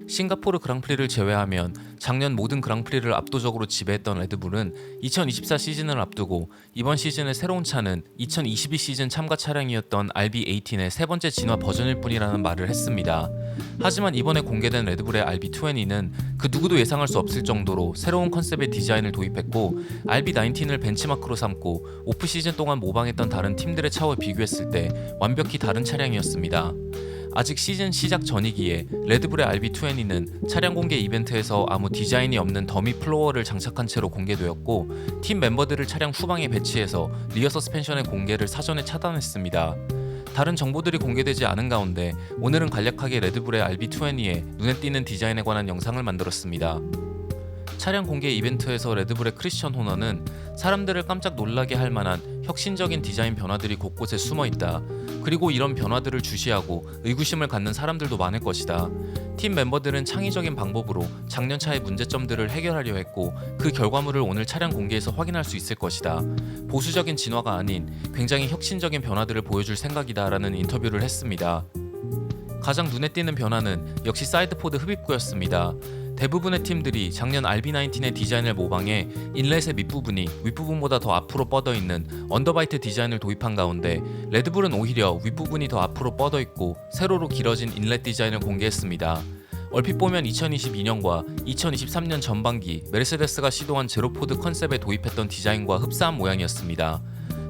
싱가포르 그랑프리를 제외하면 작년 모든 그랑프리를 압도적으로 지배했던 레드불은 2024 시즌을 앞두고 이번 시즌의 새로운 차는 2022 시즌 참가 차량이었던 RB18의 세 번째 진화 버전일 뿐이라는 말을 했습니다. 하지만 이번에 공개된 레드불의 RB20는 그 누구도 예상할 수 없을 정도로 새로운 컨셉의 디자인을 도입했고 RB19을 벤치마크로 삼고 오프 시즌 동안 모방했던 다른 팀들의 차와 비교했을 때 완벽히 다른 차량이었습니다. 아직 시즌 시작 전이기에 레드불의 RB20는 차량 공개 이벤트에서 아무 디자인이 없는 더미 플로어를 장착한 채로 공개되었고 팀 멤버들을 차량 후방에 배치해서 리어 서스펜션의 공개를 사전에 차단했습니다. 다른 정보들이 공개되지 않은 가운데 오늘은 간략하게 레드불의 RB20의 눈에 띄는 디자인에 관한 영상을 만들었습니다. 차량 공개 이벤트에서 레드불의 크리스천 호너는 사람들을 깜짝 놀라게 할 만한 혁신적인 디자인 변화들이 곳곳에 숨어 있다. 그리고 이런 변화들을 주시하고 의구심을 갖는 사람들도 많을 것이다. 팀 멤버들은 창의적인 방법으로 작년 차의 문제점들을 해결하려 했고 그 결과물을 오늘 차량 공개에서 확인할 수 있을 것이다. 보수적인 진화가 아닌 굉장히 혁신적인 변화들을 보여줄 생각이다 라는 인터뷰를 했습니다. 가장 눈에 띄는 변화는 역시 사이드포드 흡입구였습니다. 대부분의 팀들이 작년 RB19의 디자인을 모방해 인렛의 밑부분이 윗부분보다 더 앞으로 뻗어있는 언더바이트 디자인을 도입한 가운데 레드불은 오히려 윗부분이 더 앞으로 뻗어있고 세로로 길어진 인렛 디자인을 공개했습니다. 얼핏 보면 2022년과 2023년 전반기 메르세데스가 시도한 제로포드 컨셉에 도입했던 디자인과 흡사한 모양이었습니다.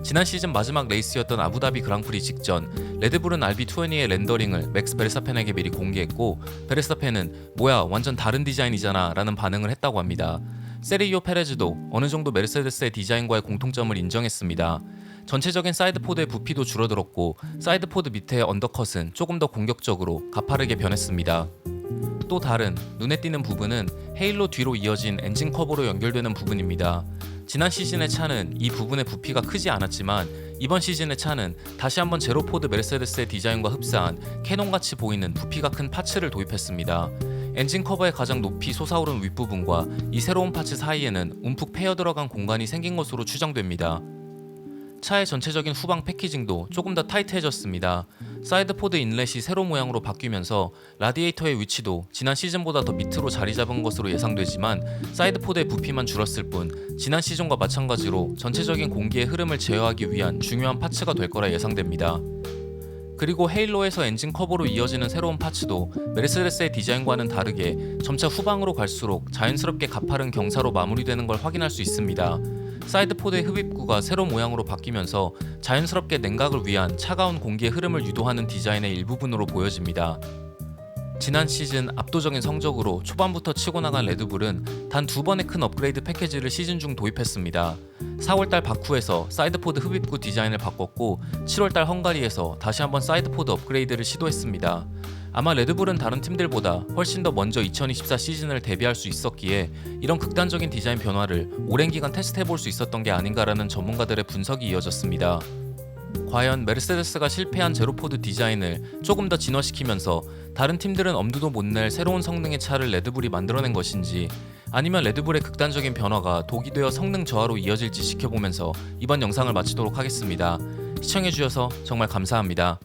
지난 시즌 마지막 레이스였던 아부다비 그랑프리 직전 레드불은 RB20의 렌더링을 맥스 베르스타펜에게 미리 공개했고 베르스타펜은 뭐야 완전 다른 디자인이잖아 라는 반응을 했다고 합니다. 세르히오 페레즈도 어느 정도 메르세데스의 디자인과의 공통점을 인정했습니다. 전체적인 사이드포드의 부피도 줄어들었고 사이드포드 밑의 언더컷은 조금 더 공격적으로 가파르게 변했습니다. 또 다른 눈에 띄는 부분은 헤일로 뒤로 이어진 엔진 커버로 연결되는 부분입니다. 지난 시즌의 차는 이 부분의 부피가 크지 않았지만 이번 시즌의 차는 다시 한번 제로포드 메르세데스의 디자인과 흡사한 캐논같이 보이는 부피가 큰 파츠를 도입했습니다. 엔진 커버의 가장 높이 솟아오른 윗부분과 이 새로운 파츠 사이에는 움푹 패여 들어간 공간이 생긴 것으로 추정됩니다. 차의 전체적인 후방 패키징도 조금 더 타이트해졌습니다. 사이드포드 인렛이 세로 모양으로 바뀌면서 라디에이터의 위치도 지난 시즌보다 더 밑으로 자리 잡은 것으로 예상되지만 사이드포드의 부피만 줄었을 뿐 지난 시즌과 마찬가지로 전체적인 공기의 흐름을 제어하기 위한 중요한 파츠가 될 거라 예상됩니다. 그리고 헤일로에서 엔진 커버로 이어지는 새로운 파츠도 메르세데스의 디자인과는 다르게 점차 후방으로 갈수록 자연스럽게 가파른 경사로 마무리되는 걸 확인할 수 있습니다. 사이드포드의 흡입구가 세로 모양으로 바뀌면서 자연스럽게 냉각을 위한 차가운 공기의 흐름을 유도하는 디자인의 일부분으로 보여집니다. 지난 시즌 압도적인 성적으로 초반부터 치고 나간 레드불은 단 2번의 큰 업그레이드 패키지를 시즌 중 도입했습니다. 4월달 바쿠에서 사이드포드 흡입구 디자인을 바꿨고 7월달 헝가리에서 다시 한번 사이드포드 업그레이드를 시도했습니다. 아마 레드불은 다른 팀들보다 훨씬 더 먼저 2024 시즌을 대비할 수 있었기에 이런 극단적인 디자인 변화를 오랜 기간 테스트해볼 수 있었던 게 아닌가라는 전문가들의 분석이 이어졌습니다. 과연 메르세데스가 실패한 제로포드 디자인을 조금 더 진화시키면서 다른 팀들은 엄두도 못 낼 새로운 성능의 차를 레드불이 만들어낸 것인지 아니면 레드불의 극단적인 변화가 독이 되어 성능 저하로 이어질지 지켜보면서 이번 영상을 마치도록 하겠습니다. 시청해주셔서 정말 감사합니다.